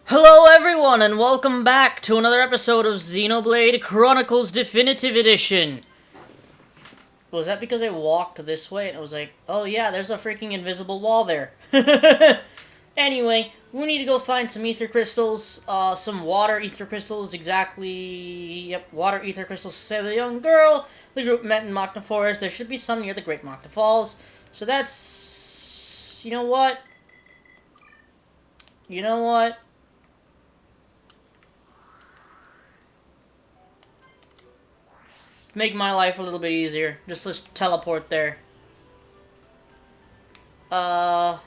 Hello everyone and welcome back to another episode of Xenoblade Chronicles Definitive Edition. Was that because I walked this way and it was like, oh yeah, there's a freaking invisible wall there. Anyway, we need to go find some ether crystals, some water ether crystals, water ether crystals to save the young girl. The group met in Machna Forest. There should be some near the Great Machna Falls. So that's... You know what? Make my life a little bit easier. Let's teleport there. So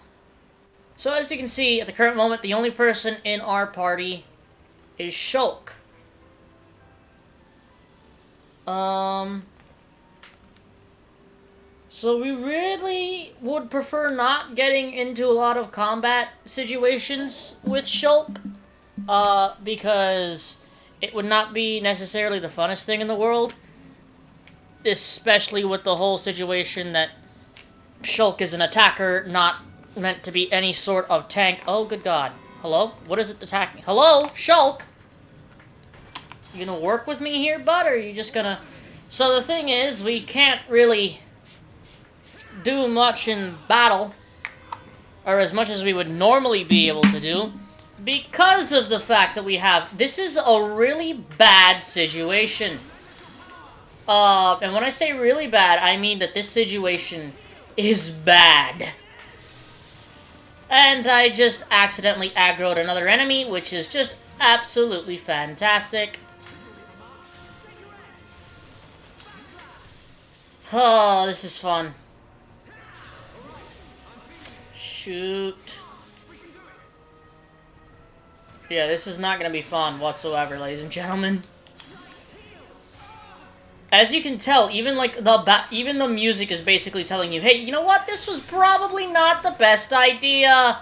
as you can see, at the current moment, the only person in our party is Shulk. So we really would prefer not getting into a lot of combat situations with Shulk, because it would not be necessarily the funnest thing in the world. Especially with the whole situation that Shulk is an attacker, not meant to be any sort of tank. Oh, good God. Hello? What is it attacking? Hello? Shulk? You gonna work with me here, bud, or are you just gonna... So the thing is, we can't really do much in battle, or as much as we would normally be able to do, because of the fact that we have... This is a really bad situation. And when I say really bad, I mean that this situation is bad. And I just accidentally aggroed another enemy, which is just absolutely fantastic. Oh, this is fun. Shoot. Yeah, this is not going to be fun whatsoever, ladies and gentlemen. As you can tell, even the music is basically telling you, hey, you know what? This was probably not the best idea.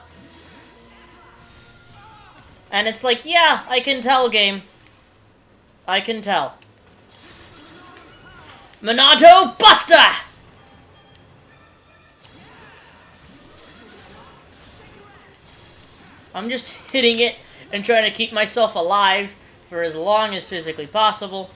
And it's like, yeah, I can tell, game. I can tell. Minato Buster! I'm just hitting it and trying to keep myself alive for as long as physically possible.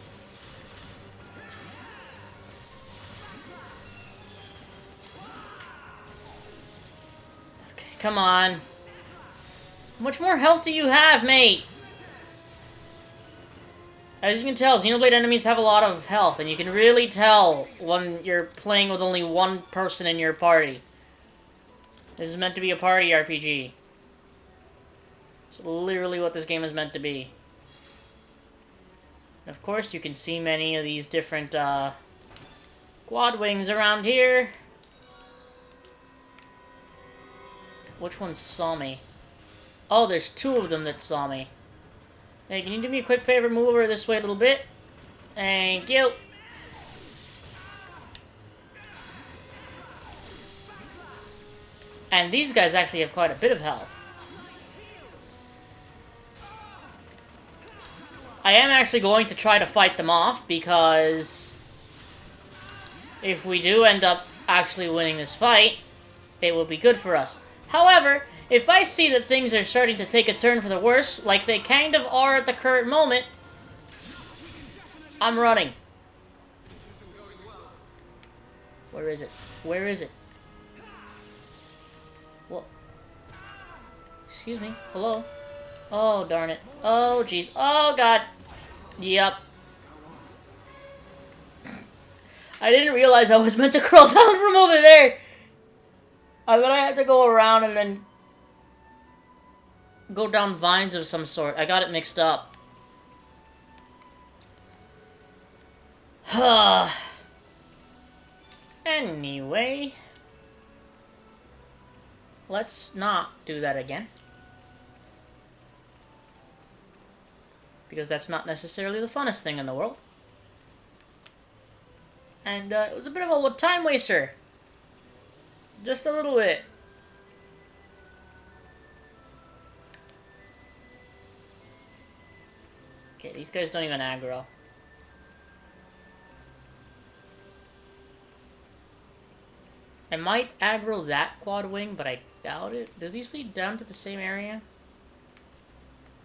Come on. How much more health do you have, mate? As you can tell, Xenoblade enemies have a lot of health, and you can really tell when you're playing with only one person in your party. This is meant to be a party RPG. It's literally what this game is meant to be. And of course, you can see many of these different quad wings around here. Which one saw me? Oh, there's two of them that saw me. Hey, can you do me a quick favor? Move over this way a little bit. Thank you. And these guys actually have quite a bit of health. I am actually going to try to fight them off, because if we do end up actually winning this fight, it will be good for us. However, if I see that things are starting to take a turn for the worse, like they kind of are at the current moment, I'm running. Where is it? Where is it? What? Excuse me. Hello? Oh, darn it. Oh, jeez. Oh, God. Yep. I didn't realize I was meant to crawl down from over there. I thought I had to go around and then go down vines of some sort. I got it mixed up. Anyway, let's not do that again. Because that's not necessarily the funnest thing in the world. And it was a bit of a time waster. Just a little bit. Okay, these guys don't even aggro. I might aggro that quad wing, but I doubt it. Do these lead down to the same area?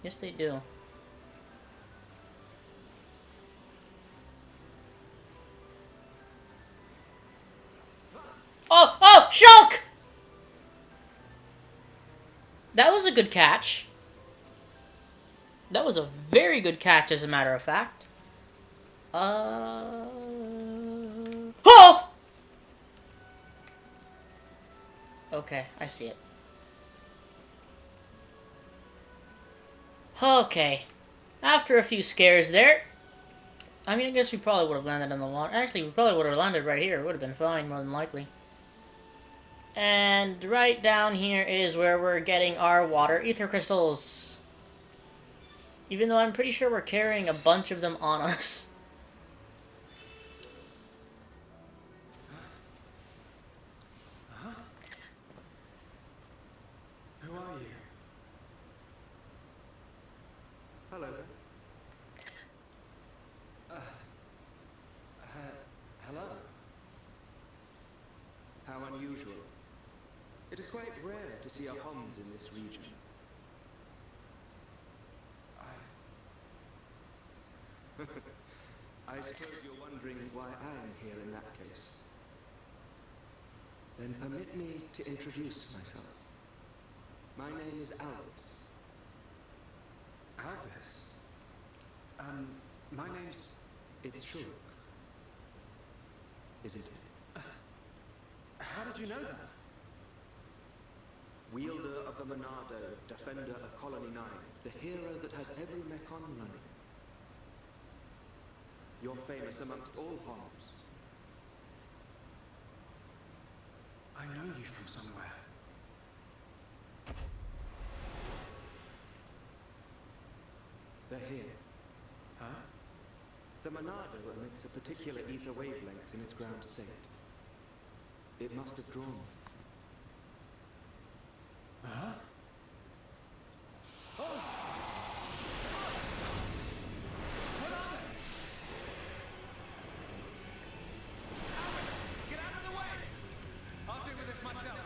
Yes, they do. Oh! Oh! Shulk! That was a good catch. That was a very good catch, as a matter of fact. Oh! Okay, I see it. Okay. After a few scares there, I mean, I guess we probably would have landed in the water. Actually, we probably would have landed right here. It would have been fine, more than likely. And right down here is where we're getting our water ether crystals. Even though I'm pretty sure we're carrying a bunch of them on us. Who are you? Hello. Hello. How unusual. It is quite rare to see a Homs in this region. I suppose you're wondering why I am here in that case. Then permit me to introduce myself. My name is Alvis. Alvis? My name's... It's Shulk. Isn't it? How did you know that? Wielder of the Monado, defender of Colony 9, the hero that has every mechon running. You're famous amongst all Homs. I know you from somewhere. They're here. Huh? The Monado emits a particular ether wavelength in its ground state. It must have drawn them. Huh? Oh! What are they? Alice, get out of the way! I'll deal with this myself.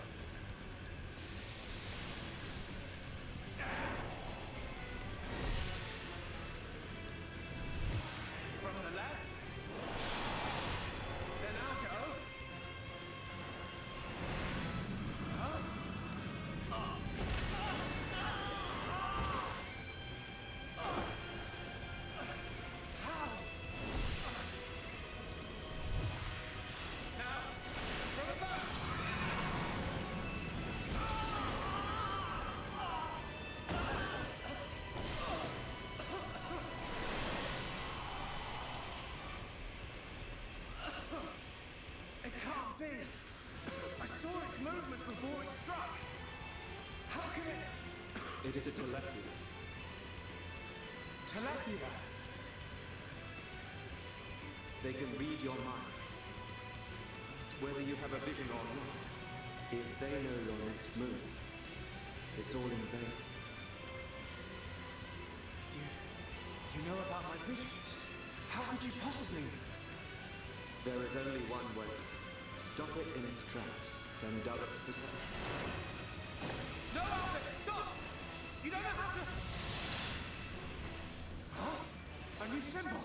From the left. Then I'll go. I saw its movement before it struck. How can it... It is a telepathy. Telepathy? They can read your mind. Whether you have a vision or not, if they know your next move, it's all in vain. You know about my visions? How could you possibly... There is only one way. Stop it in its tracks, then dull its perception. No, Albert, stop! You don't have to... Huh? A new symbol?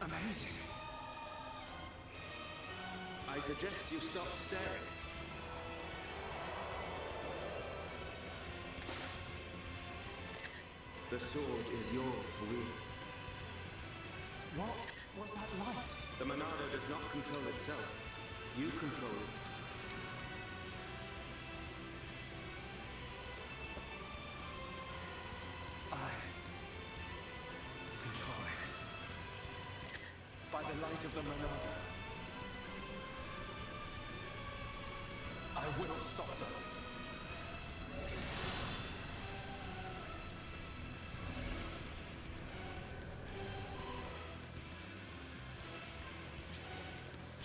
Amazing. I suggest you stop staring. The sword is yours to wield. What was that light? The Monado does not control itself. You control it. I control it. By the light of the Monado. I will stop them.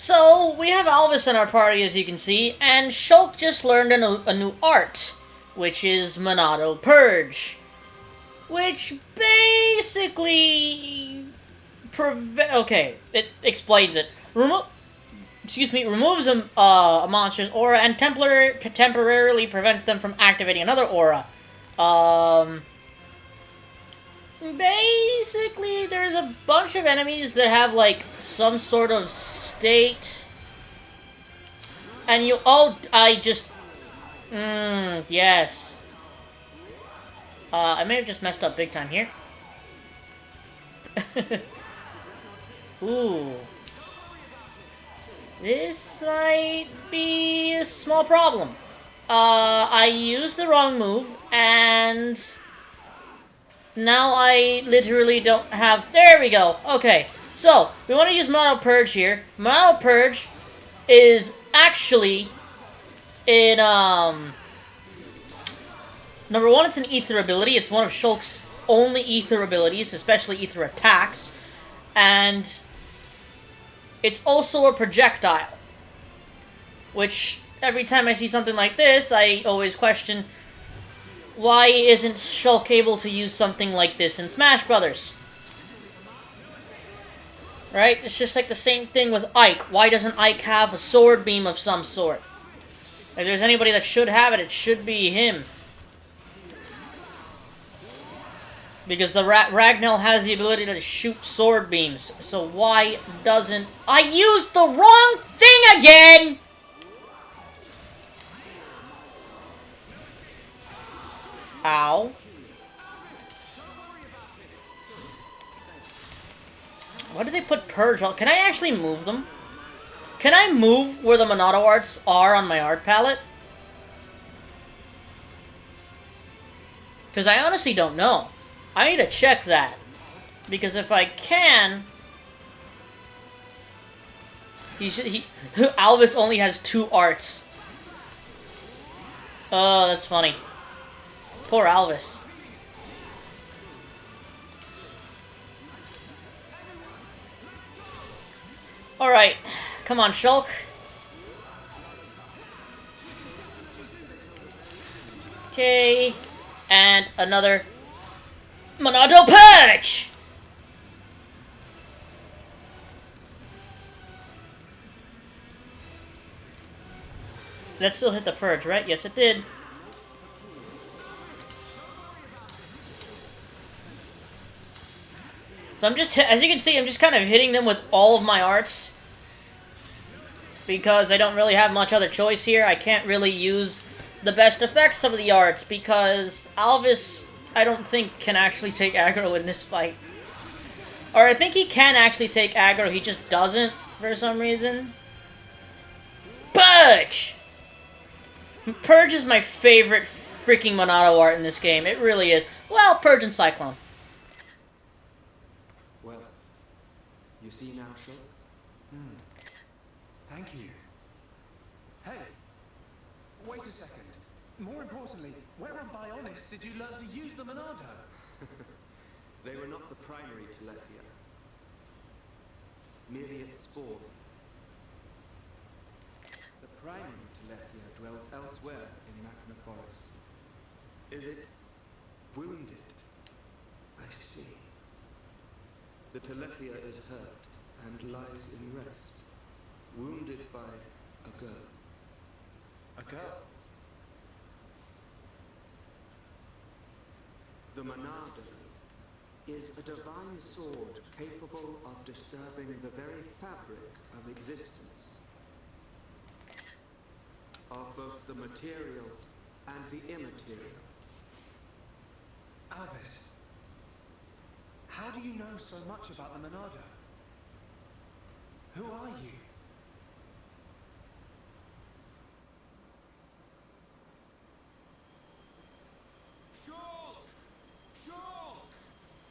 So, we have Alvis in our party, as you can see, and Shulk just learned a new art, which is Monado Purge. Which basically... okay, it explains it. Removes a monster's aura and temporarily prevents them from activating another aura. Basically, there's a bunch of enemies that have, like, some sort of state. And you... oh, I just... yes. I may have just messed up big time here. Ooh. This might be a small problem. I used the wrong move, and... now I literally don't have... there we go. Okay. So, we want to use Monolith Purge here. Monolith Purge is actually in, number one, it's an ether ability. It's one of Shulk's only ether abilities, especially ether attacks. And it's also a projectile. Which, every time I see something like this, I always question, why isn't Shulk able to use something like this in Smash Brothers? Right? It's just like the same thing with Ike. Why doesn't Ike have a sword beam of some sort? If there's anybody that should have it, it should be him. Because the Ragnell has the ability to shoot sword beams. So why doesn't... I used the wrong thing again! Ow. Why did they put Purge on? Can I actually move them? Can I move where the Monado arts are on my art palette? Because I honestly don't know. I need to check that. Because if I can... Alvis only has 2 arts. Oh, that's funny. Poor Alvis. Alright. Come on, Shulk. Okay. And another Monado Purge! That still hit the Purge, right? Yes, it did. So I'm just, as you can see, I'm just kind of hitting them with all of my arts. Because I don't really have much other choice here. I can't really use the best effects of the arts because Alvis, I don't think, can actually take aggro in this fight. Or I think he can actually take aggro, he just doesn't for some reason. Purge! Purge is my favorite freaking Monado art in this game. It really is. Well, Purge and Cyclone. Well, you see now, Shulk? Thank you. Hey, wait a second. More importantly, where on Bionis did you learn to use the Monado? They were not the primary Telethia. Merely its spawn. The primary Telethia dwells elsewhere in Magna Forest. Is it wounded? I see. The Telethia is hurt and lies in rest. Wounded by a girl. A girl? The Monado is a divine sword capable of disturbing the very fabric of existence. Of both the material and the immaterial. Alvis, how do you know so much about the Monado? Who are you?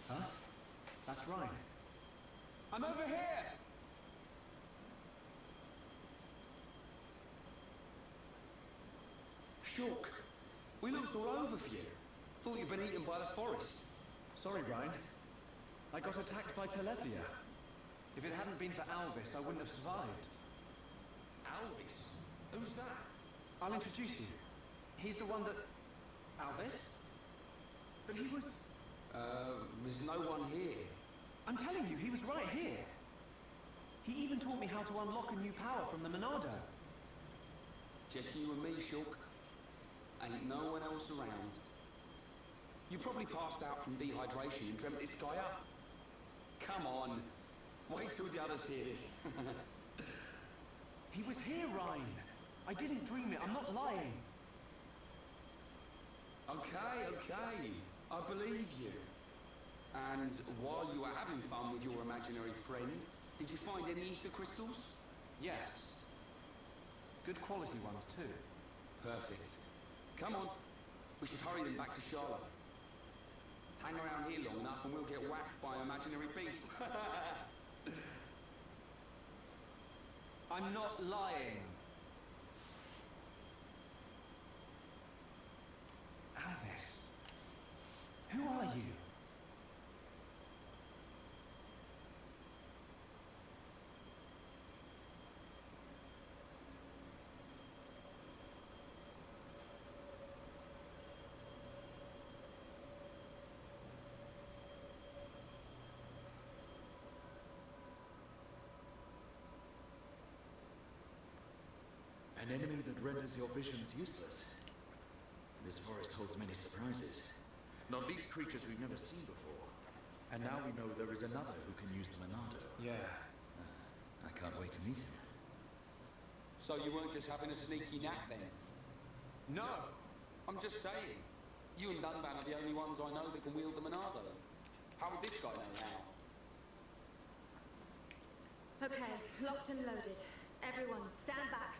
Huh? That's right. I'm over here! Shulk, we looked all over for you. Thought you'd been eaten by the forest. Sorry, Ryan. I got attacked by Telethia. If it hadn't been for Alvis, I wouldn't have survived. I'll introduce you. He's the one that... Alvis? But he was... There's no one here. I'm telling you, he was right here. He even taught me how to unlock a new power from the Monado. Just you and me, Shulk. Ain't no one else around. You probably passed out from dehydration and dreamt this guy up. Come on. Wait till the others hear this. He was here, Ryan. I didn't dream it. I'm not lying. Okay. I believe you. And while you were having fun with your imaginary friend, did you find any ether crystals? Yes. Good quality ones, too. Perfect. Come on. We should hurry them back to Sharla. Hang around here long enough and we'll get whacked by imaginary beasts. I'm not lying. Alvis. Who are you? An enemy that renders your visions useless. This forest holds many surprises. Not least creatures we've never seen before. And now we know there is another who can use the Monado. Yeah. I can't wait to meet him. So you weren't just having a sneaky nap then? No. I'm just saying. You and Dunban are the only ones I know that can wield the Monado. How would this guy know how? Okay, locked and loaded. Everyone, stand back.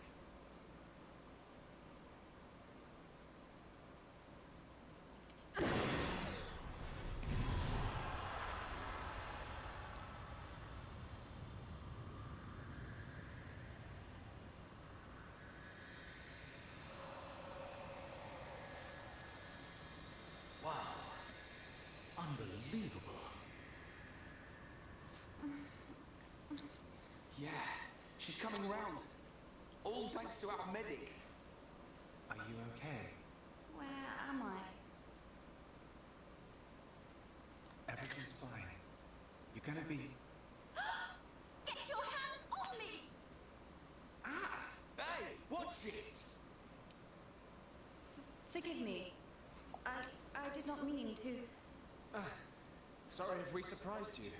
Wow. Unbelievable. Yeah, she's coming round. All thanks to our medic. Are you okay? Where am I? Everything's fine. You're gonna be... Get your hands off me! Ah! Hey, watch it! Forgive me. I did not mean to... Sorry if we surprised you.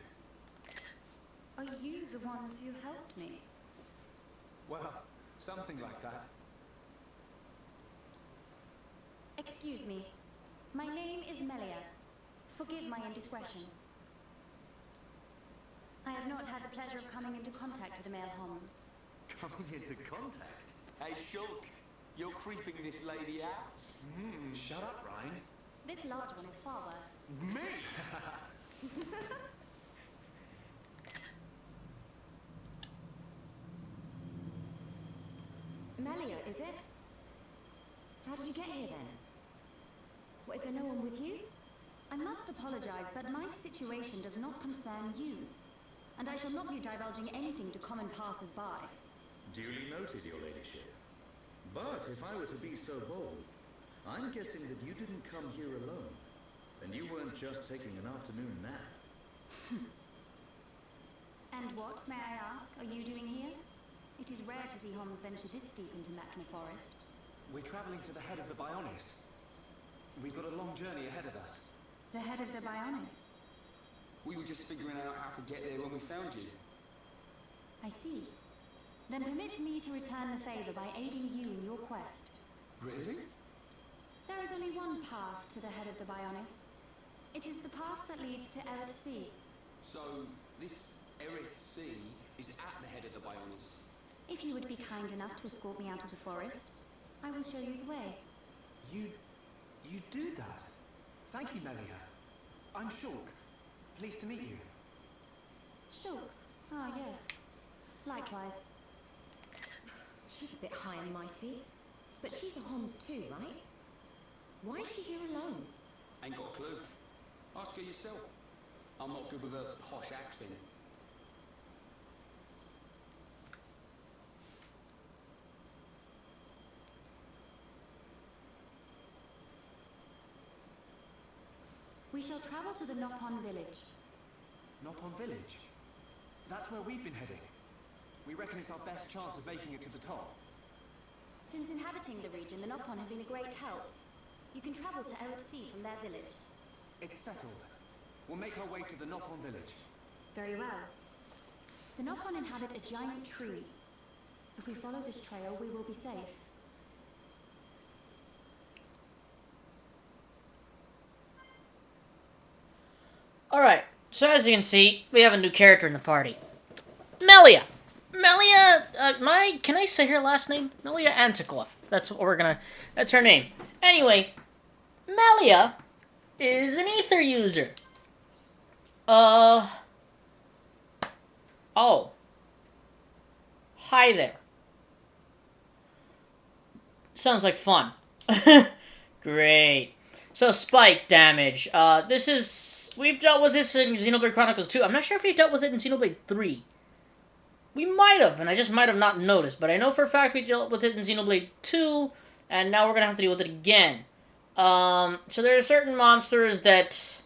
Are you the ones who helped me? Well, something like that. Excuse me. My name is Melia. Forgive my indiscretion. I have not had the pleasure of coming into contact with the male Homs. Coming into contact? Hey, Shulk, you're creeping this lady out. Shut up, Ryan. This large one is far worse. Me? Melia, is it? How did you get here then? What, is there no one with you? I must apologize, but my situation does not concern you. And I shall not be divulging anything to common passers-by. Duly noted, your ladyship. But if I were to be so bold, I'm guessing that you didn't come here alone. And you weren't just taking an afternoon nap. And what, may I ask, are you doing here? It is rare to see Homs venture this deep into Machna Forest. We're traveling to the head of the Bionis. We've got a long journey ahead of us. The head of the Bionis? We were just figuring out how to get there when we found you. I see. Then permit me to return the favor by aiding you in your quest. Really? There is only one path to the head of the Bionis. It is the path that leads to Erith Sea. So, this Erith Sea is at the head of the Bionis. If you would be kind enough to escort me out of the forest, I will show you the way. You do that? Thank you, Melia. I'm Shulk. Pleased to meet you. Sure. Ah, yes. Likewise. She's a bit high and mighty, but she's a Homs too, right? Why is she here alone? Ain't got a clue. Ask her yourself. I'm not good with a posh accent. We shall travel to the Nopon village. Nopon village? That's where we've been heading. We reckon it's our best chance of making it to the top. Since inhabiting the region, the Nopon have been a great help. You can travel to Sea from their village. It's settled. We'll make our way to the Nopon village. Very well. The Nopon inhabit a giant tree. If we follow this trail, we will be safe. Alright, so as you can see, we have a new character in the party. Melia! Melia, can I say her last name? Melia Antiqua. That's what we're gonna, that's her name. Anyway, Melia is an ether user. Oh. Hi there. Sounds like fun. Great. So, spike damage. We've dealt with this in Xenoblade Chronicles 2. I'm not sure if we dealt with it in Xenoblade 3. We might have, and I just might have not noticed. But I know for a fact we dealt with it in Xenoblade 2, and now we're going to have to deal with it again. So there are certain monsters that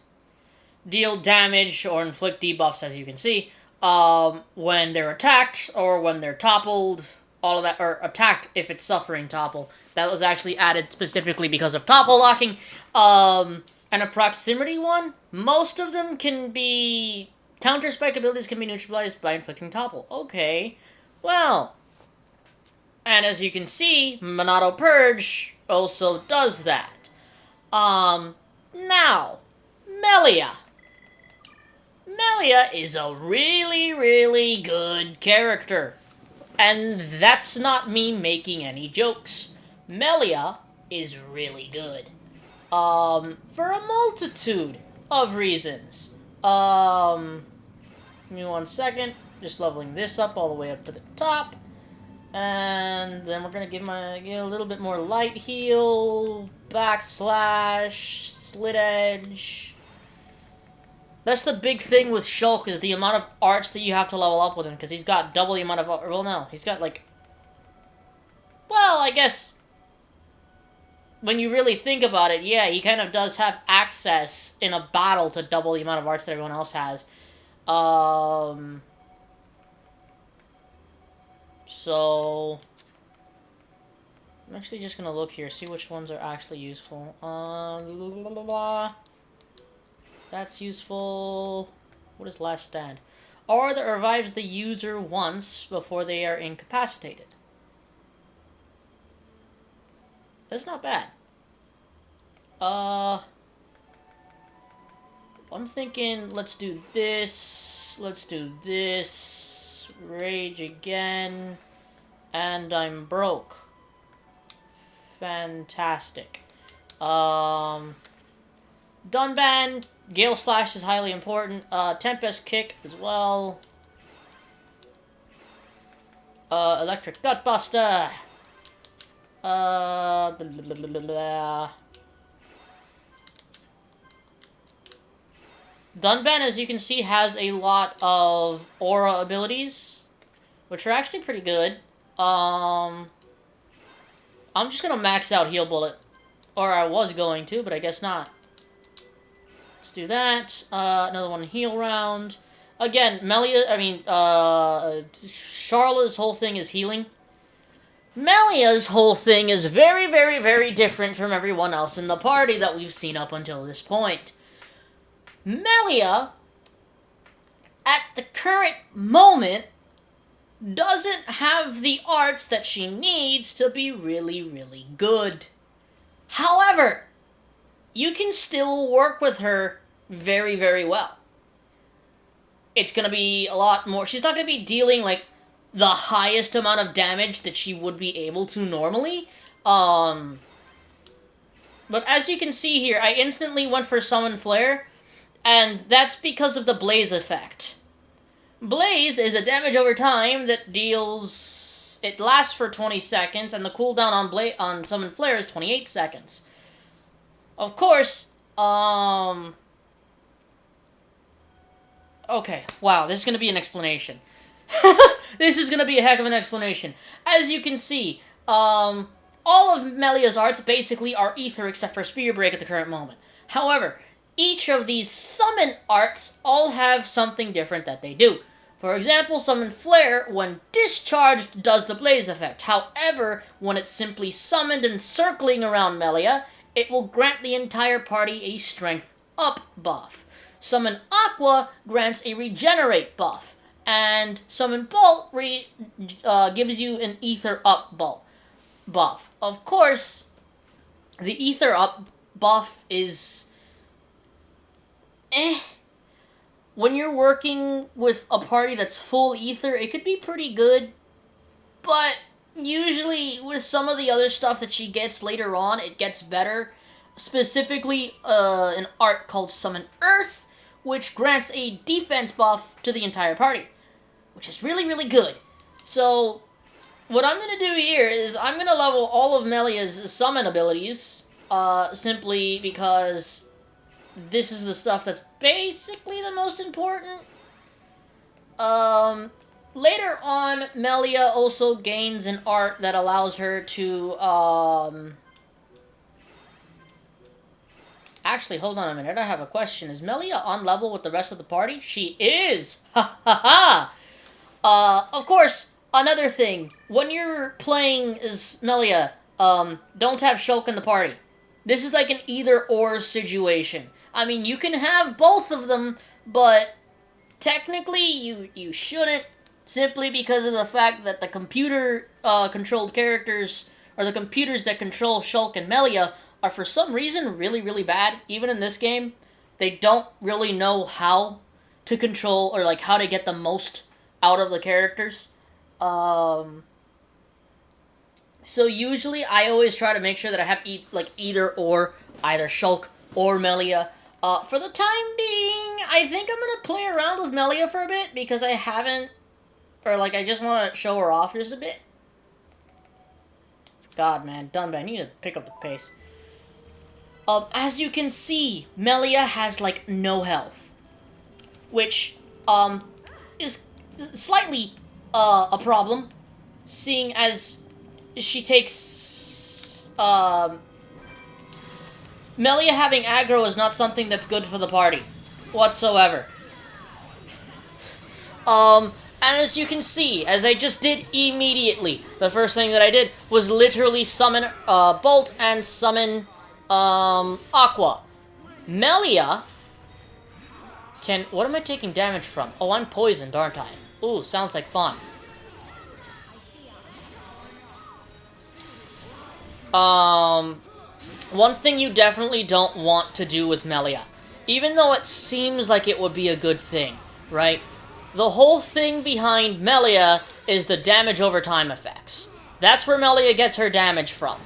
deal damage or inflict debuffs, as you can see, when they're attacked or when they're toppled. All of that, or attacked if it's suffering topple. That was actually added specifically because of topple locking. And a proximity one, most of them can be... Counter spike abilities can be neutralized by inflicting topple. Okay, well. And as you can see, Monado Purge also does that. Now, Melia. Melia is a really, really good character. And that's not me making any jokes. Melia is really good. For a multitude of reasons. Give me 1 second. Just leveling this up all the way up to the top. And then we're gonna give a little bit more light heal, backslash, slit edge. That's the big thing with Shulk, is the amount of arts that you have to level up with him, because he's got double the amount of... Well, no, he's got, like... Well, I guess... When you really think about it, yeah, he kind of does have access in a battle to double the amount of arts that everyone else has. So... I'm actually just gonna look here, see which ones are actually useful. That's useful. What is last stand? Or that revives the user once before they are incapacitated. That's not bad. I'm thinking, let's do this. Let's do this. Rage again. And I'm broke. Fantastic. Dunban, Gale Slash is highly important. Tempest Kick as well. Electric Gutbuster. Dunban, as you can see, has a lot of aura abilities, which are actually pretty good. I'm just gonna max out Heal Bullet. Or I was going to, but I guess not. Let's do that. Another one heal round. Again, Sharla's whole thing is healing. Melia's whole thing is very, very, very different from everyone else in the party that we've seen up until this point. Melia, at the current moment, doesn't have the arts that she needs to be really, really good. However, you can still work with her very, very well. It's going to be a lot more... She's not going to be dealing, like, the highest amount of damage that she would be able to normally. But as you can see here, I instantly went for Summon Flare, and that's because of the Blaze effect. Blaze is a damage over time that deals... It lasts for 20 seconds, and the cooldown on Summon Flare is 28 seconds. Of course, okay, wow, this is going to be an explanation. This is going to be a heck of an explanation. As you can see, all of Melia's arts basically are ether except for Spear Break at the current moment. However, each of these summon arts all have something different that they do. For example, Summon Flare, when discharged, does the blaze effect. However, when it's simply summoned and circling around Melia, it will grant the entire party a strength up buff. Summon Aqua grants a regenerate buff, and Summon Bolt gives you an ether up buff. Of course, the ether up buff is when you're working with a party that's full ether, it could be pretty good, but usually with some of the other stuff that she gets later on, it gets better. Specifically, an art called Summon Earth, which grants a defense buff to the entire party, which is really, really good. So, what I'm going to do here is I'm going to level all of Melia's summon abilities, simply because this is the stuff that's basically the most important. Later on, Melia also gains an art that allows her to, Actually, hold on a minute, I have a question. Is Melia on level with the rest of the party? She is! Ha ha ha! Of course, another thing. When you're playing as Melia, don't have Shulk in the party. This is like an either-or situation. I mean, you can have both of them, but technically you shouldn't, simply because of the fact that the computer controlled characters, or the computers that control Shulk and Melia, are for some reason really, really bad. Even in this game, they don't really know how to control, or like how to get the most out of the characters. So usually I always try to make sure that I have either or, either Shulk or Melia. For the time being, I think I'm gonna play around with Melia for a bit, because I haven't, or like I just want to show her off just a bit. God, man, done, I need to pick up the pace. As you can see, Melia has like no health, which is slightly a problem, seeing as she takes Melia having aggro is not something that's good for the party whatsoever. And as you can see, as I just did immediately, the first thing that I did was literally summon Bolt and summon Aqua. Melia can... What am I taking damage from? Oh, I'm poisoned, aren't I? Ooh, sounds like fun. One thing you definitely don't want to do with Melia, even though it seems like it would be a good thing, right? The whole thing behind Melia is the damage over time effects. That's where Melia gets her damage from.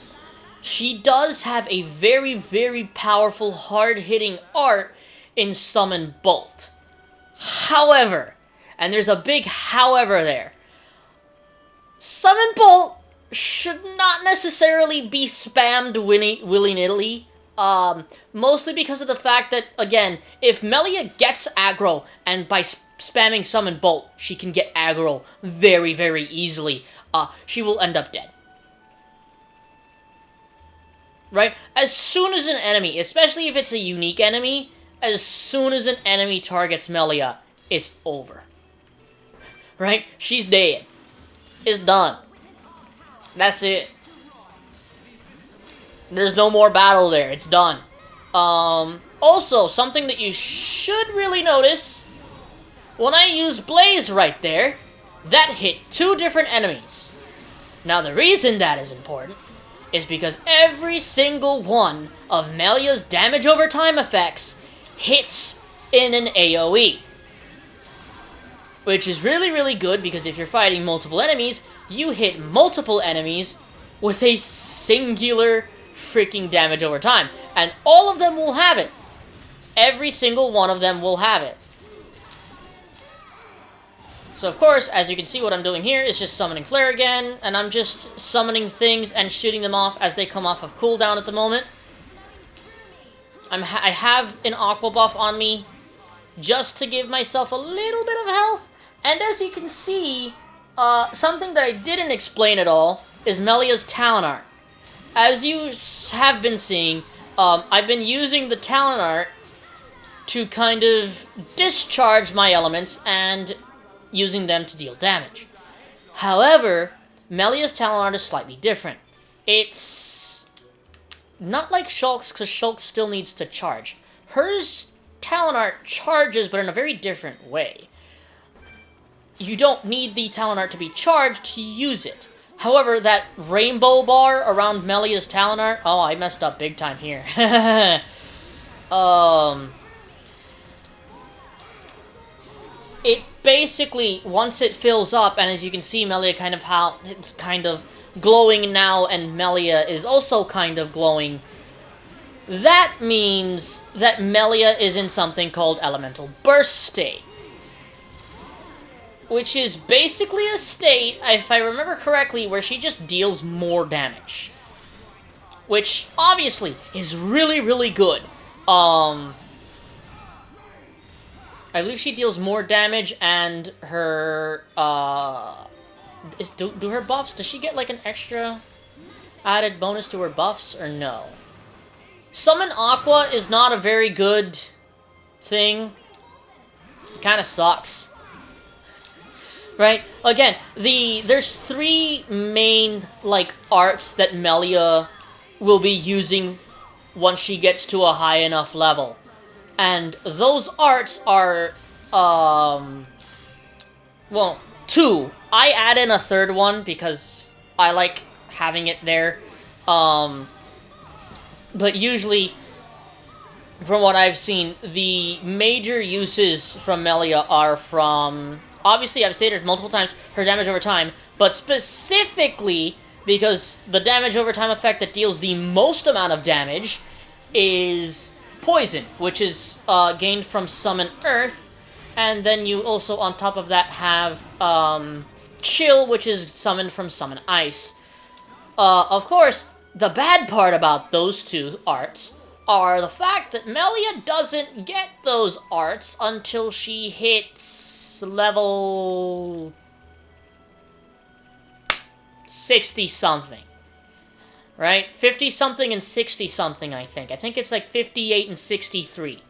She does have a very, very powerful, hard-hitting art in Summon Bolt. However, and there's a big however there, Summon Bolt should not necessarily be spammed willy-nilly. Mostly because of the fact that, again, if Melia gets aggro, and by spamming Summon Bolt, she can get aggro very, very easily, she will end up dead. Right? As soon as an enemy, especially if it's a unique enemy, as soon as an enemy targets Melia, it's over. Right? She's dead. It's done. That's it. There's no more battle there. It's done. Also, something that you should really notice, when I use Blaze right there, that hit 2 different enemies. Now, the reason that is important is because every single one of Melia's damage over time effects hits in an AoE. Which is really, really good, because if you're fighting multiple enemies, you hit multiple enemies with a singular freaking damage over time. And all of them will have it. Every single one of them will have it. So of course, as you can see, what I'm doing here is just summoning Flare again, and I'm just summoning things and shooting them off as they come off of cooldown at the moment. I have an Aqua buff on me, just to give myself a little bit of health, and as you can see, something that I didn't explain at all is Melia's talent art. As you have been seeing, I've been using the talent art to kind of discharge my elements and using them to deal damage. However, Melia's talent art is slightly different. It's not like Shulk's, because Shulk still needs to charge. Hers talent art charges, but in a very different way. You don't need the talent art to be charged to use it. However, that rainbow bar around Melia's talent art... Oh, I messed up big time here. It basically, once it fills up, and as you can see, Melia kind of how it's kind of glowing now, and Melia is also kind of glowing. That means that Melia is in something called Elemental Burst State, which is basically a state, if I remember correctly, where she just deals more damage, which obviously is really, really good. I believe she deals more damage, and her, do her buffs, does she get, like, an extra added bonus to her buffs, or no? Summon Aqua is not a very good thing. It kinda sucks. Right? Again, there's 3 main, like, arts that Melia will be using once she gets to a high enough level. And those arts are, well, 2. I add in a 3rd one because I like having it there. But usually, from what I've seen, the major uses from Melia are from... Obviously, I've stated multiple times, her damage over time, but specifically because the damage over time effect that deals the most amount of damage is... Poison, which is gained from Summon Earth, and then you also, on top of that, have Chill, which is summoned from Summon Ice. Of course, the bad part about those 2 arts are the fact that Melia doesn't get those arts until she hits level 60-something. Right? 50-something and 60-something, I think. I think it's like 58 and 63.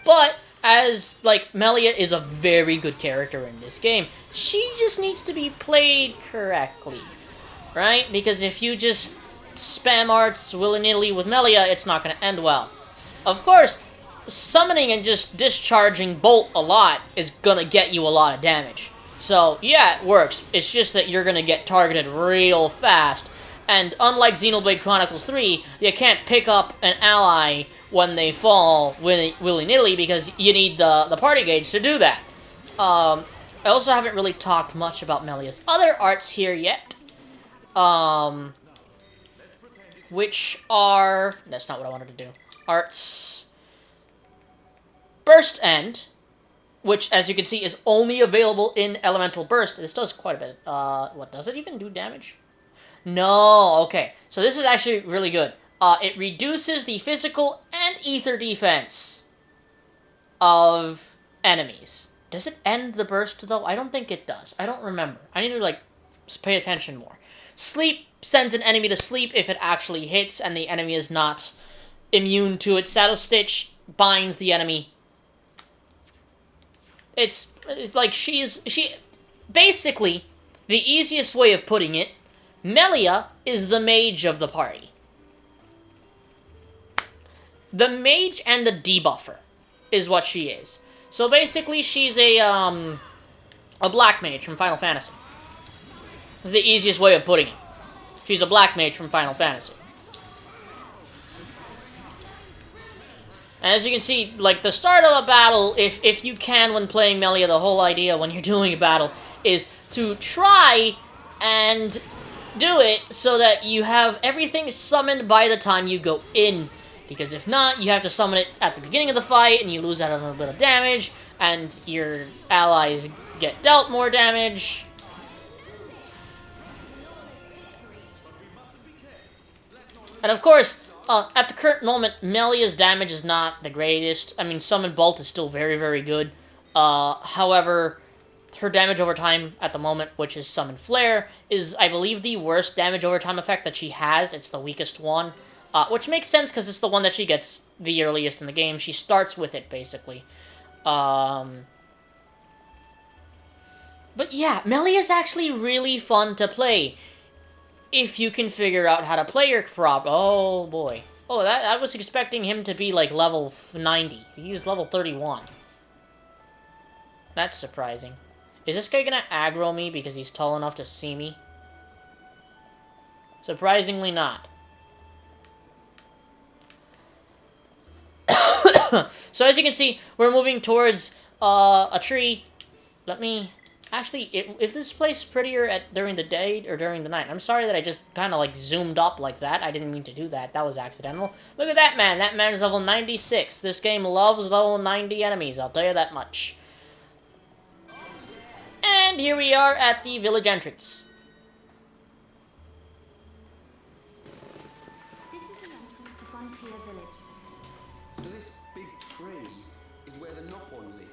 But, as, like, Melia is a very good character in this game, she just needs to be played correctly. Right? Because if you just spam arts willy-nilly with Melia, it's not going to end well. Of course, summoning and just discharging Bolt a lot is going to get you a lot of damage. So, yeah, it works. It's just that you're gonna get targeted real fast. And unlike Xenoblade Chronicles 3, you can't pick up an ally when they fall willy-nilly because you need the party gauge to do that. I also haven't really talked much about Melia's other arts here yet. Which are... That's not what I wanted to do. Arts... Burst End, which, as you can see, is only available in Elemental Burst. This does quite a bit. What, does it even do damage? No, okay. So this is actually really good. It reduces the physical and ether defense of enemies. Does it end the burst, though? I don't think it does. I don't remember. I need to, like, pay attention more. Sleep sends an enemy to sleep if it actually hits and the enemy is not immune to it. Shadow Stitch binds the enemy. It's like basically, the easiest way of putting it, Melia is the mage of the party. The mage and the debuffer is what she is. So basically, she's a black mage from Final Fantasy. Is the easiest way of putting it. She's a black mage from Final Fantasy. As you can see, like, the start of a battle, if you can when playing Melia, the whole idea when you're doing a battle is to try and do it so that you have everything summoned by the time you go in. Because if not, you have to summon it at the beginning of the fight, and you lose out a little bit of damage, and your allies get dealt more damage. And of course, at the current moment, Melia's damage is not the greatest. I mean, Summon Bolt is still very, very good. However, her damage over time at the moment, which is Summon Flare, is, I believe, the worst damage over time effect that she has. It's the weakest one. Which makes sense because it's the one that she gets the earliest in the game. She starts with it, basically. But yeah, Melia is actually really fun to play. If you can figure out how to play your prop. Oh, boy. Oh, I was expecting him to be, like, level 90. He was level 31. That's surprising. Is this guy gonna aggro me because he's tall enough to see me? Surprisingly not. So as you can see, we're moving towards a tree. Let me... Actually, if this place is prettier during the day or during the night. I'm sorry that I just kind of like zoomed up like that. I didn't mean to do that. That was accidental. Look at that man. That man is level 96. This game loves level 90 enemies. I'll tell you that much. And here we are at the village entrance. This is the entrance to Frontier Village. So this big tree is where the Nopon live.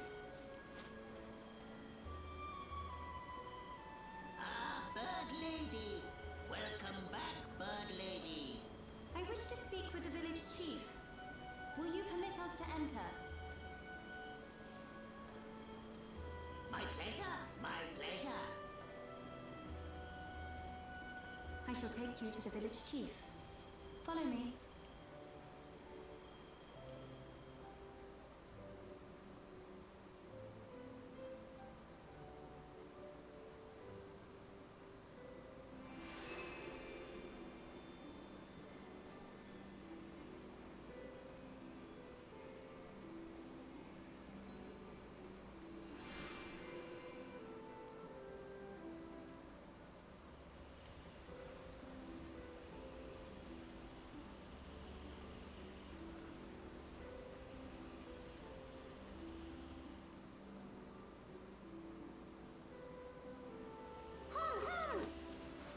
Bird Lady! Welcome back, Bird Lady! I wish to speak with the village chief. Will you permit us to enter? My pleasure, my pleasure. I shall take you to the village chief. Follow me.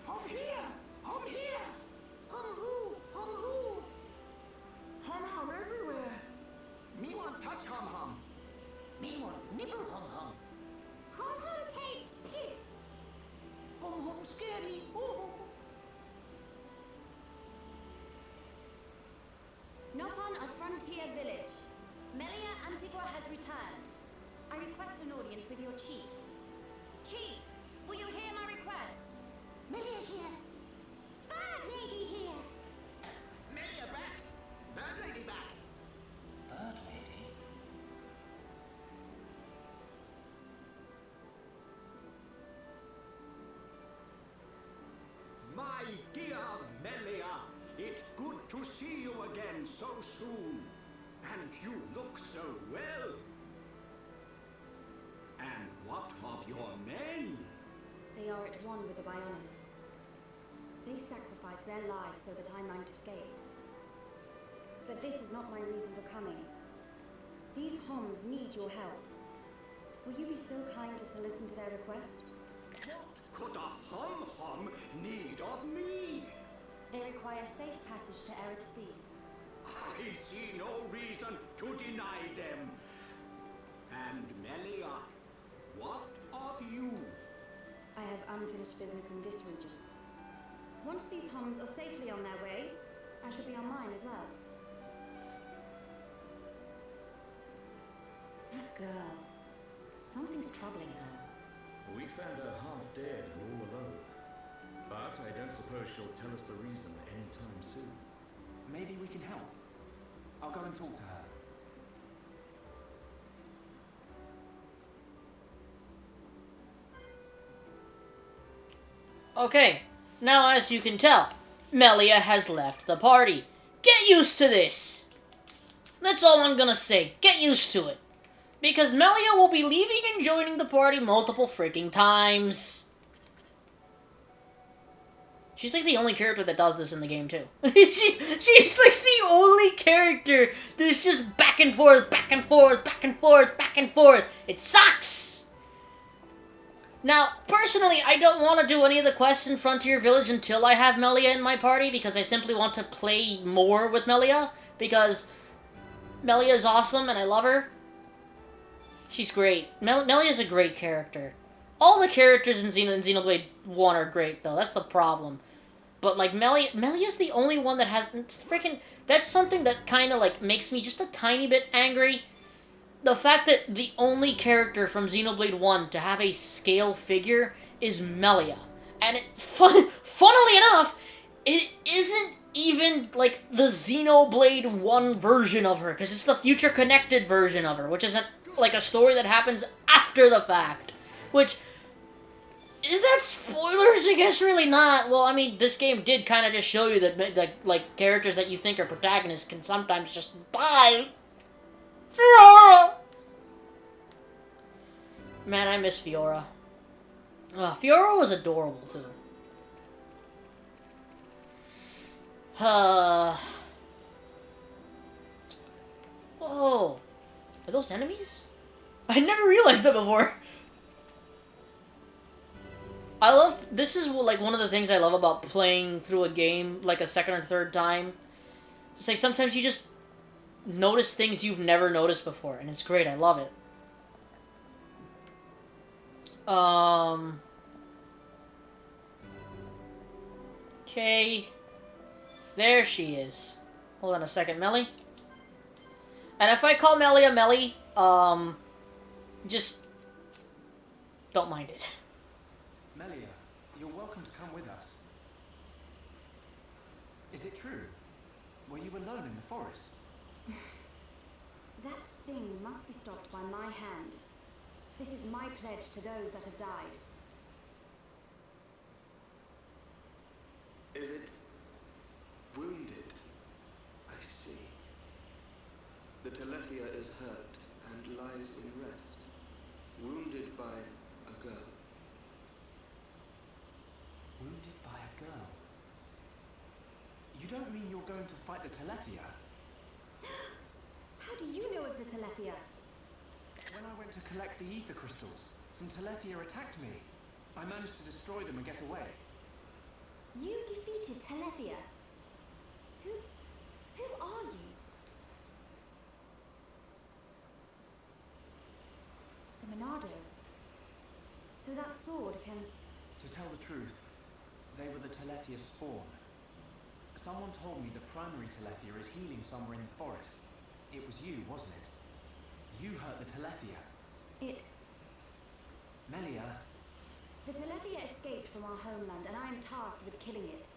Hum here! Hum here! Hum hoo! Hum hoo! Hum everywhere! Me want touch hum. Me want nipple hum. Hum taste pig! Hum scary! Oh. Nopon of Frontier Village. Melia Antigua has returned. I request an audience with your chief. Chief, will you hear my request? Melia here! Bird Lady here! Melia back! Bird Lady back! Bird Lady? My dear Melia, it's good to see you again so soon. And you look so well. And what of your men? They are at one with the Bionis. They sacrificed their lives so that I might escape. But this is not my reason for coming. These Homs need your help. Will you be so kind as to listen to their request? What could a hum need of me? They require safe passage to Eric Sea. I see no reason to deny them. And Melia, what of you? I have unfinished business in this region. Once these Homs are safely on their way, I shall be on mine as well. That girl. Something's troubling her. We found her half dead and all alone. But I don't suppose she'll tell us the reason anytime soon. Maybe we can help. I'll go and talk to her. Okay, now as you can tell, Melia has left the party. Get used to this! That's all I'm gonna say. Get used to it. Because Melia will be leaving and joining the party multiple freaking times. She's like the only character that does this in the game, too. She's like the only character that's just back and forth, back and forth, back and forth, back and forth. It sucks! Now, personally, I don't want to do any of the quests in Frontier Village until I have Melia in my party, because I simply want to play more with Melia, because Melia is awesome and I love her. She's great. Melia's a great character. All the characters in Xenoblade 1 are great, though. That's the problem. But, like, Melia's the only one that has... Freaking... That's something that kind of, like, makes me just a tiny bit angry. The fact that the only character from Xenoblade 1 to have a scale figure is Melia. And funnily enough, it isn't even, like, the Xenoblade 1 version of her, because it's the future connected version of her, which isn't, like, a story that happens after the fact. Which, is that spoilers? I guess really not. Well, I mean, this game did kind of just show you that, like, characters that you think are protagonists can sometimes just die. Fiora! Man, I miss Fiora. Fiora was adorable, too. Whoa. Are those enemies? I never realized that before. This is, like, one of the things I love about playing through a game, like, a second or third time. It's like, sometimes you just notice things you've never noticed before, and it's great, I love it. Okay. There she is. Hold on a second, Melie. And if I call Melia Melie, just don't mind it. Melia, you're welcome to come with us. Is it true? Were you alone in the forest? That thing must be stopped by my hand. This is my pledge to those that have died. Is it wounded? I see. The Telethia is hurt and lies in rest, wounded by a girl. Wounded by a girl? You don't mean you're going to fight the Telethia? How do you know of the Telethia? When I went to collect the ether crystals, some Telethia attacked me. I managed to destroy them and get away. You defeated Telethia? Who are you? The Monado. So that sword can... To tell the truth, they were the Telethia spawn. Someone told me the primary Telethia is healing somewhere in the forest. It was you, wasn't it? You hurt the Telethia. It... Melia. The Telethia escaped from our homeland, and I am tasked with killing it.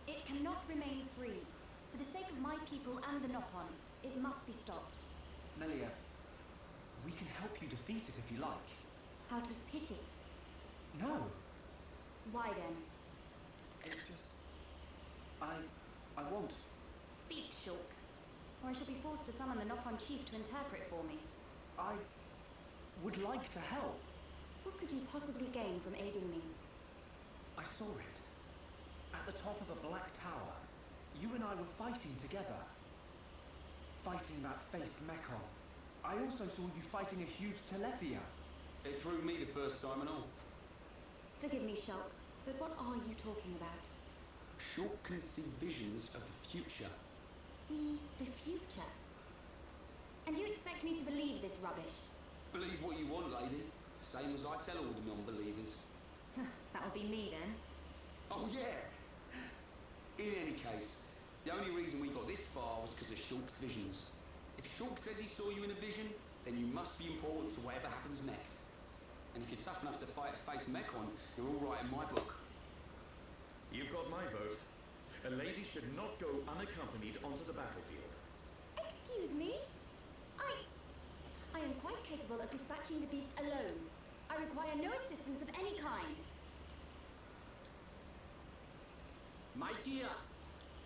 It cannot remain free. For the sake of my people and the Nopon, it must be stopped. Melia, we can help you defeat it if you like. Out of pity. No. Why then? It's just... I won't. Speak, Shulk, or I shall be forced to summon the Nopon chief to interpret for me. I would like to help. What could you possibly gain from aiding me? I saw it. At the top of a black tower. You and I were fighting together. Fighting that faced Mekon. I also saw you fighting a huge Telethia. It threw me the first time and all. Forgive me, Shulk, but what are you talking about? Shulk can see visions of the future. See the future? And you expect me to believe this rubbish? Believe what you want, lady. Same as I tell all the non-believers. That'll be me then. Oh, yeah. In any case, the only reason we got this far was because of Shulk's visions. If Shulk says he saw you in a vision, then you must be important to whatever happens next. And if you're tough enough to fight a face Mekon, you're all right in my book. You've got my vote. A lady should not go unaccompanied onto the battlefield. Excuse me? I am quite capable of dispatching the beast alone. I require no assistance of any kind. My dear,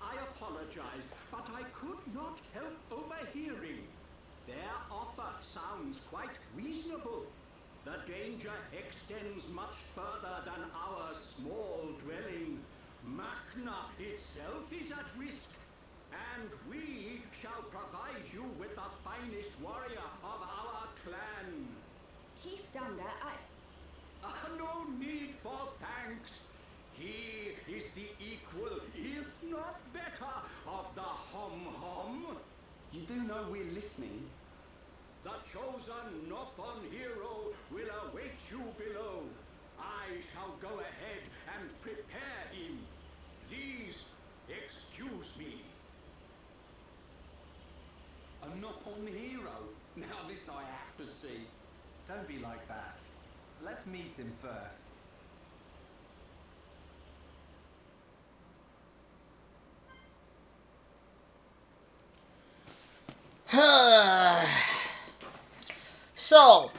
I apologize, but I could not help overhearing. Their offer sounds quite reasonable. The danger extends much further than our small dwelling. Machna itself is at risk, and we shall provide you with the finest warrior of our clan. Chief Dunga, No need for thanks. He is the equal, if not better, of the Hom-Hom. You do know we're listening. The chosen Nopon hero will await you below. I shall go ahead and prepare him. Please, excuse me. A knock on the hero. Now this I have to see. Don't be like that. Let's meet him first. So,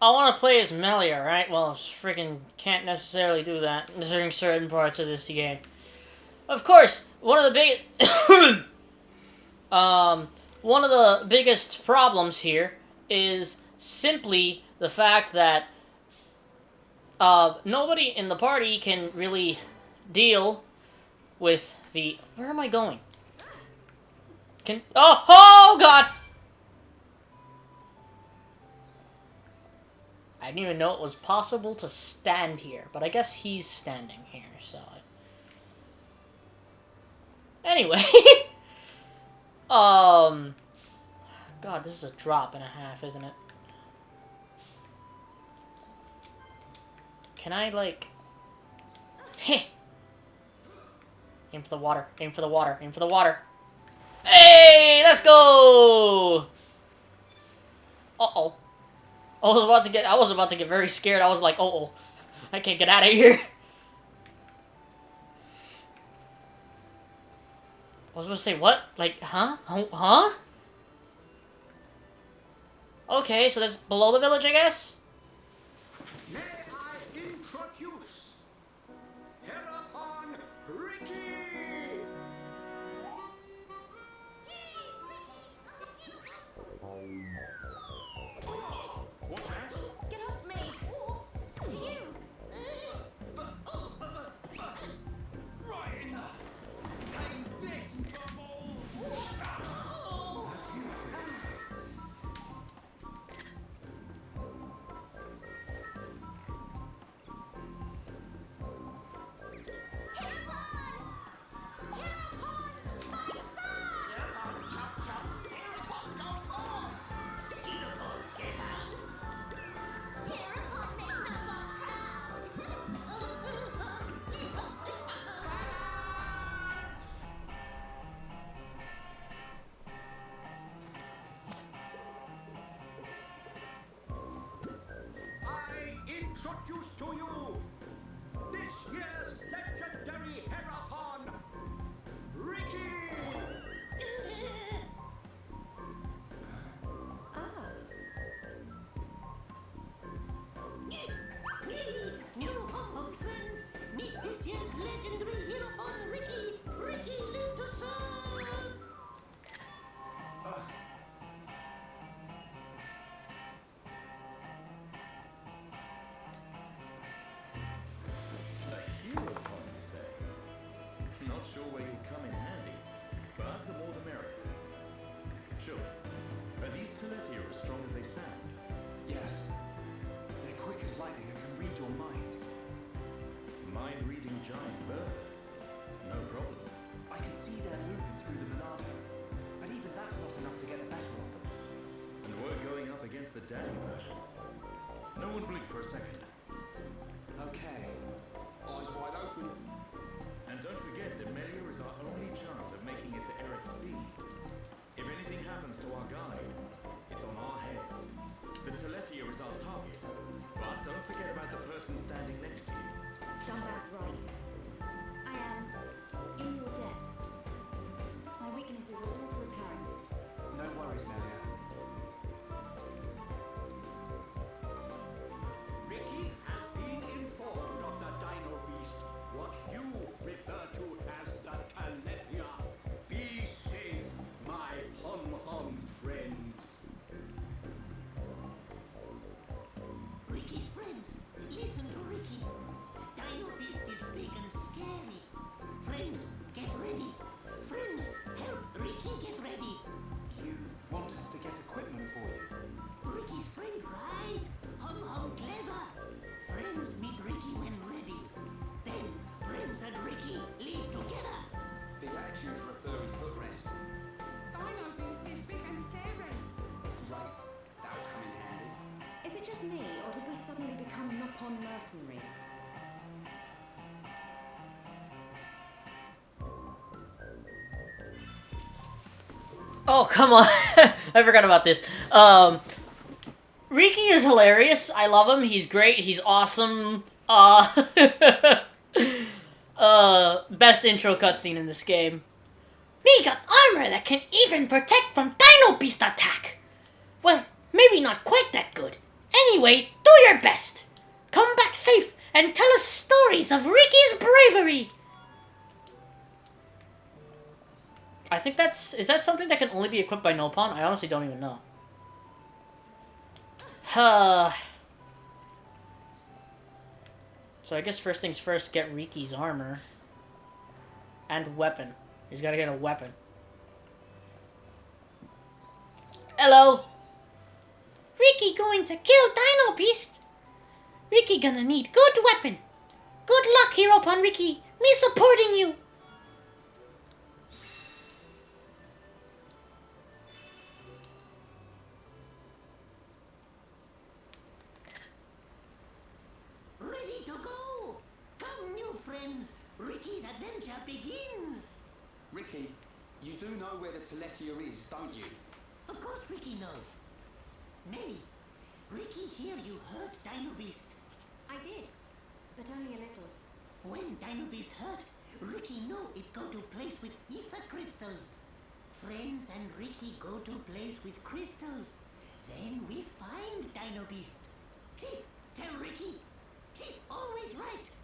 I want to play as Melia, right? Well, freaking can't necessarily do that during certain parts of this game. Of course, one of the biggest problems here is simply the fact that nobody in the party can really deal with the... Where am I going? Oh God! I didn't even know it was possible to stand here, but I guess he's standing here, so... Anyway, God, this is a drop and a half, isn't it? Can I, like... Heh! Aim for the water, aim for the water, aim for the water. Hey, let's go! Uh-oh. I was about to get very scared. I was like, uh-oh. I can't get out of here. I was gonna say, what? Like, huh? Huh? Okay, so that's below the village, I guess? May I introduce Hereupon Riki! What's that? Get off me! You! Right! Take this, bubble! Oh, come on. I forgot about this. Riki is hilarious. I love him. He's great. He's awesome. Best intro cutscene in this game. Me got armor that can even protect from Dino Beast attack. Well, maybe not quite that good. Anyway, do your best. Come back safe and tell us stories of Riki's bravery. I think is that something that can only be equipped by Nopon? I honestly don't even know. So I guess first things first, get Riki's armor. And weapon. He's gotta get a weapon. Hello! Riki going to kill Dino Beast? Riki gonna need good weapon. Good luck, Heropon Riki. Me supporting you. Ready to go! Come, new friends. Riki's adventure begins. Riki, you do know where the Teletia is, don't you? Of course Riki know. May, Riki hear you hurt Dino Beast. I did, but only a little. When Dino Beast hurt, Riki know it go to place with ether crystals. Friends and Riki go to place with crystals. Then we find Dino Beast. Chief, tell Riki. Chief always right.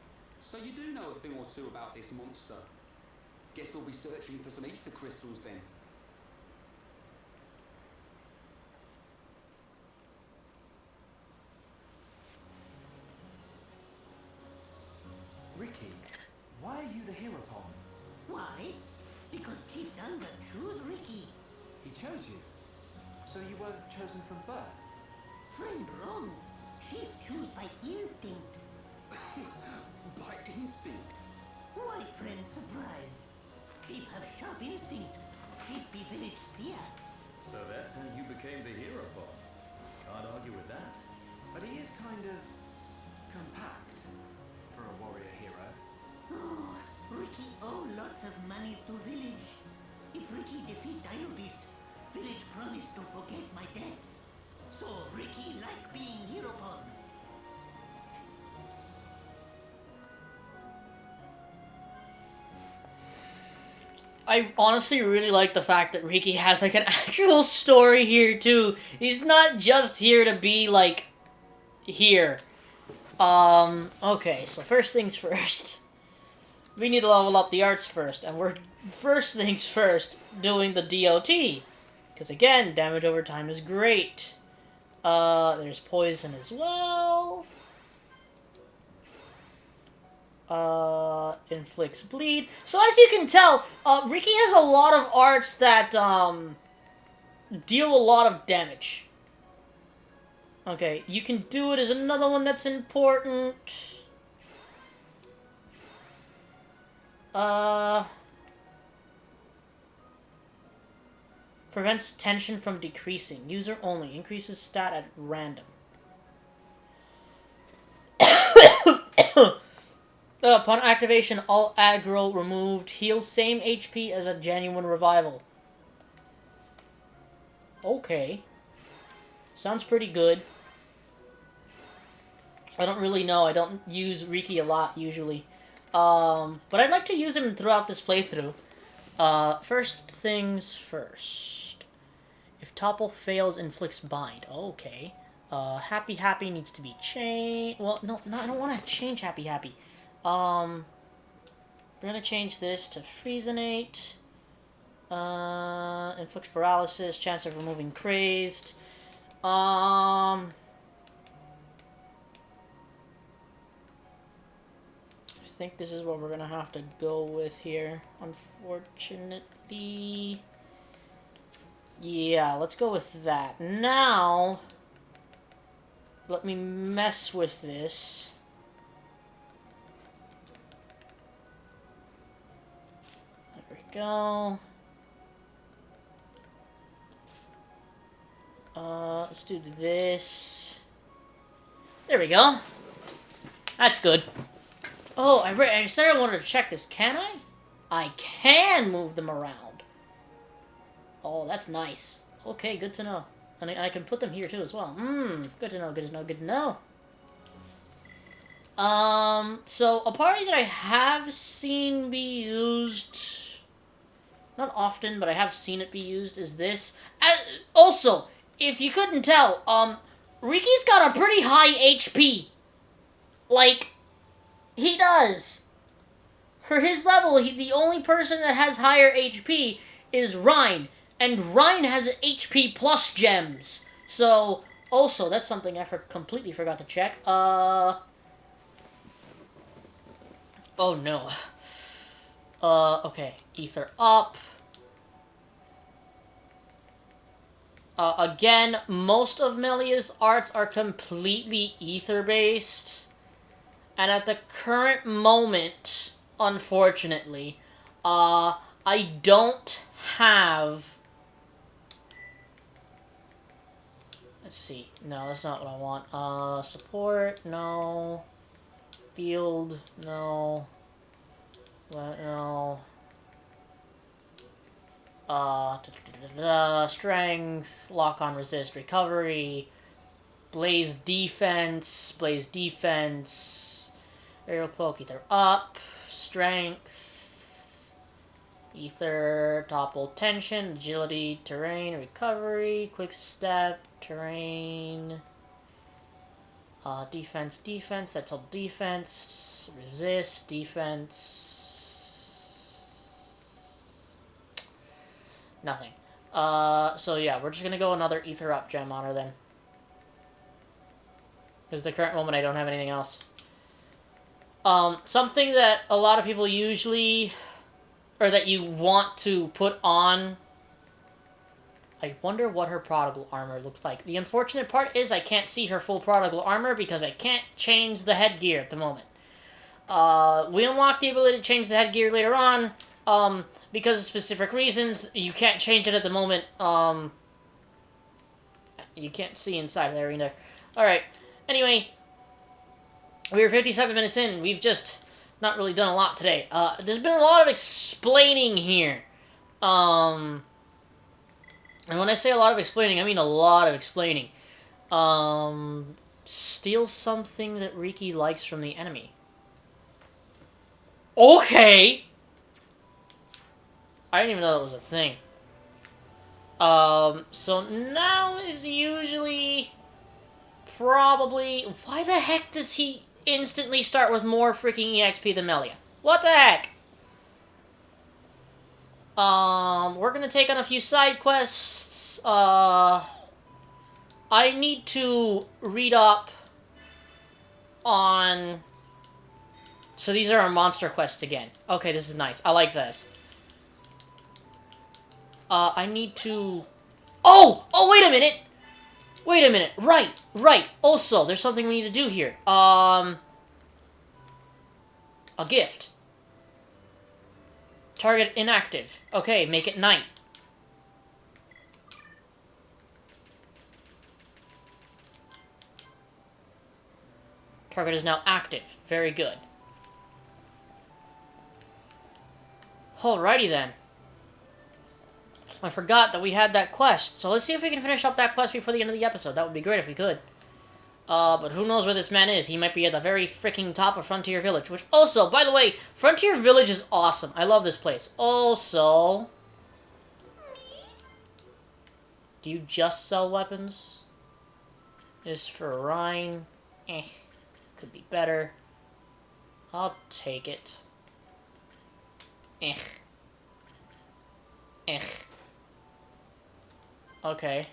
So you do know a thing or two about this monster. Guess we'll be searching for some ether crystals then. Riki, why are you the Heropon? Why? Because Chief Dunga choose Riki. He chose you. So you weren't chosen from birth? Friend wrong. Chief choose by instinct. By instinct? Why friend surprised? Chief have sharp instinct. Chief be village seer. So that's how you became the hero, Bob. Can't argue with that. But he is kind of compact for a warrior hero. Oh, Riki owe lots of monies to village. If Riki defeat Dino Beast, village promise to forget my debts. So Riki like being Heropon. I honestly really like the fact that Riki has like an actual story here too. He's not just here to be like here. Okay, so first things first. We need to level up the arts first, and we're first things first doing the DOT. Because again, damage over time is great. There's poison as well. Inflicts bleed. So as you can tell, Riki has a lot of arts that, deal a lot of damage. Okay, you can do it as another one that's important. Prevents tension from decreasing. User only. Increases stat at random. Upon activation, all aggro removed. Heals same HP as a genuine revival. Okay. Sounds pretty good. I don't really know. I don't use Riki a lot, usually. But I'd like to use him throughout this playthrough. First things first. If Topple fails, inflicts bind. Okay. Happy Happy needs to be changed. Well, no, I don't want to change Happy Happy. We're gonna change this to Friezenate. Inflicts paralysis, chance of removing crazed. I think this is what we're gonna have to go with here, unfortunately. Yeah, let's go with that. Now, let me mess with this. There we go. Let's do this. There we go. That's good. Oh, I said I wanted to check this. Can I? I can move them around. Oh, that's nice. Okay, good to know. And I can put them here too as well. Good to know, good to know, good to know. So a party that I have seen be used, not often, but I have seen it be used, is this. Also, if you couldn't tell, Riki's got a pretty high HP. Like, he does. For his level, the only person that has higher HP is Rhine, and Rhine has HP plus gems. So, also, that's something I completely forgot to check. Oh no. Okay. Ether up. Again, most of Melia's arts are completely ether-based. And at the current moment, unfortunately, I don't have... Let's see. No, that's not what I want. Support, no. Field, no. No. Strength, lock on, resist, recovery, blaze defense, aerial cloak, ether up, strength, ether, topple, tension, agility, terrain, recovery, quick step, terrain, defense, that's all defense, resist, defense, nothing. So yeah, we're just gonna go another ether up gem on her then. Because the current moment I don't have anything else. Something that a lot of people usually, or that you want to put on, I wonder what her prodigal armor looks like. The unfortunate part is I can't see her full prodigal armor because I can't change the headgear at the moment. We unlock the ability to change the headgear later on, because of specific reasons. You can't change it at the moment. You can't see inside there either. Alright, anyway, we're 57 minutes in. We've just not really done a lot today. There's been a lot of explaining here. And when I say a lot of explaining, I mean a lot of explaining. Steal something that Riki likes from the enemy. Okay! I didn't even know that was a thing. So now is usually probably... Why the heck does he instantly start with more freaking EXP than Melia? What the heck? We're gonna take on a few side quests. I need to read up on... So these are our monster quests again. Okay, this is nice. I like this. I need to... Oh! Oh, wait a minute! Wait a minute. Right. Also, there's something we need to do here. A gift. Target inactive. Okay, make it night. Target is now active. Very good. Alrighty then. I forgot that we had that quest, so let's see if we can finish up that quest before the end of the episode. That would be great if we could. But who knows where this man is. He might be at the very freaking top of Frontier Village, which also, by the way, Frontier Village is awesome. I love this place. Also... Do you just sell weapons? This for Rhine. Could be better. I'll take it. Okay.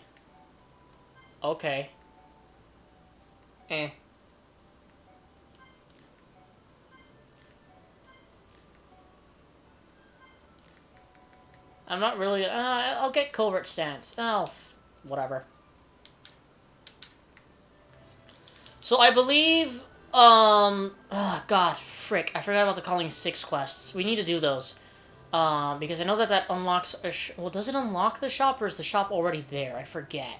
I'm not really... I'll get Covert Stance. Oh, whatever. So I believe... Oh, God, frick. I forgot about the Calling 6 quests. We need to do those. Because I know that unlocks a well, does it unlock the shop, or is the shop already there? I forget.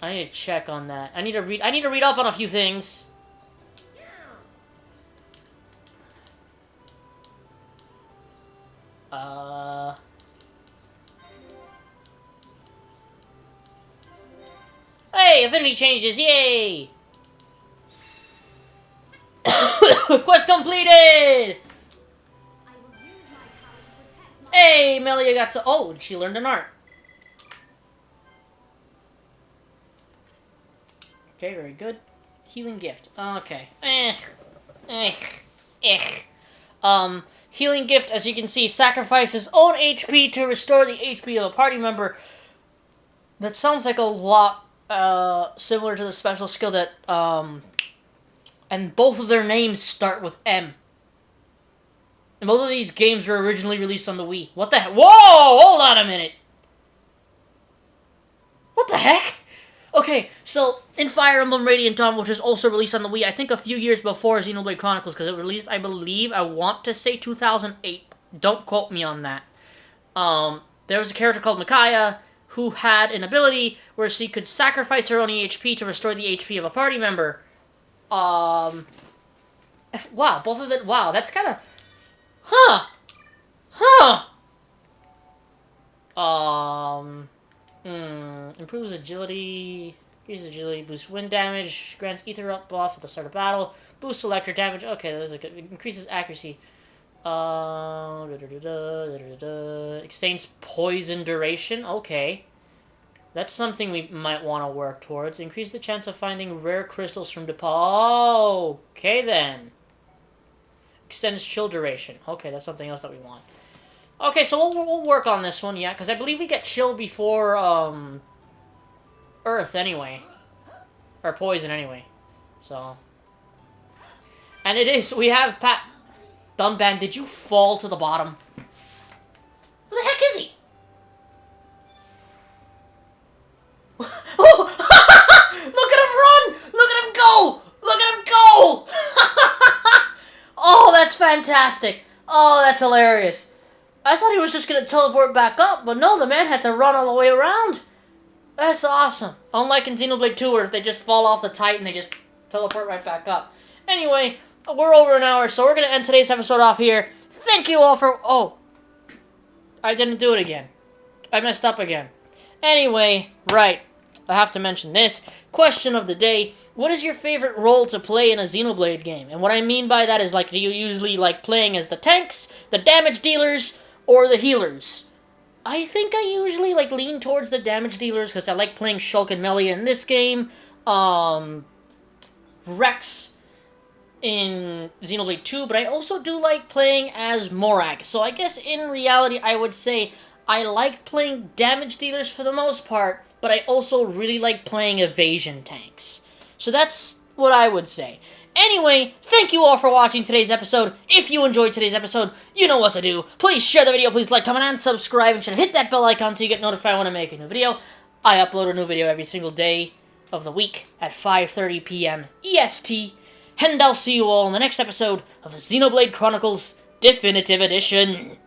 I need to check on that. I need to read up on a few things. Yay! Affinity changes! Yay! Quest completed! Hey, Melia got to... Oh, she learned an art. Okay, very good. Healing gift. Okay. Healing gift, as you can see, sacrifices own HP to restore the HP of a party member. That sounds like a lot similar to the special skill that, and both of their names start with M. And both of these games were originally released on the Wii. What the heck? Whoa! Hold on a minute! What the heck? Okay, so, in Fire Emblem Radiant Dawn, which was also released on the Wii, I think a few years before Xenoblade Chronicles, because it was released, I believe, I want to say 2008. Don't quote me on that. There was a character called Micaiah, who had an ability where she could sacrifice her own HP to restore the HP of a party member. Wow, both of them, wow, that's kind of... Improves agility, increases agility, boosts wind damage, grants ether up buff at the start of battle, boosts electric damage, okay, that is a good, increases accuracy. Extends poison duration, okay. That's something we might want to work towards. Increase the chance of finding rare crystals from deposit. Okay, then. Extends chill duration. Okay, that's something else that we want. Okay, so we'll work on this one, yeah, because I believe we get chill before, Earth, anyway. Or poison, anyway. So. And it is, we have Dumban, did you fall to the bottom? Where the heck is he? Oh! Look at him run! Look at him go! Look at him go! Oh, that's fantastic. Oh, that's hilarious. I thought he was just going to teleport back up, but no, the man had to run all the way around. That's awesome. Unlike in Xenoblade 2, where if they just fall off the Titan, they just teleport right back up. Anyway, we're over an hour, so we're going to end today's episode off here. Thank you all for... Oh. I didn't do it again. I messed up again. Anyway, right. I have to mention this. Question of the day. What is your favorite role to play in a Xenoblade game? And what I mean by that is, like, do you usually like playing as the tanks, the damage dealers, or the healers? I think I usually, like, lean towards the damage dealers, because I like playing Shulk and Melia in this game. Rex in Xenoblade 2, but I also do like playing as Morag. So I guess in reality, I would say I like playing damage dealers for the most part, but I also really like playing evasion tanks. So that's what I would say. Anyway, thank you all for watching today's episode. If you enjoyed today's episode, you know what to do. Please share the video, please like, comment, and subscribe, and hit that bell icon so you get notified when I make a new video. I upload a new video every single day of the week at 5:30 p.m. EST, and I'll see you all in the next episode of Xenoblade Chronicles Definitive Edition.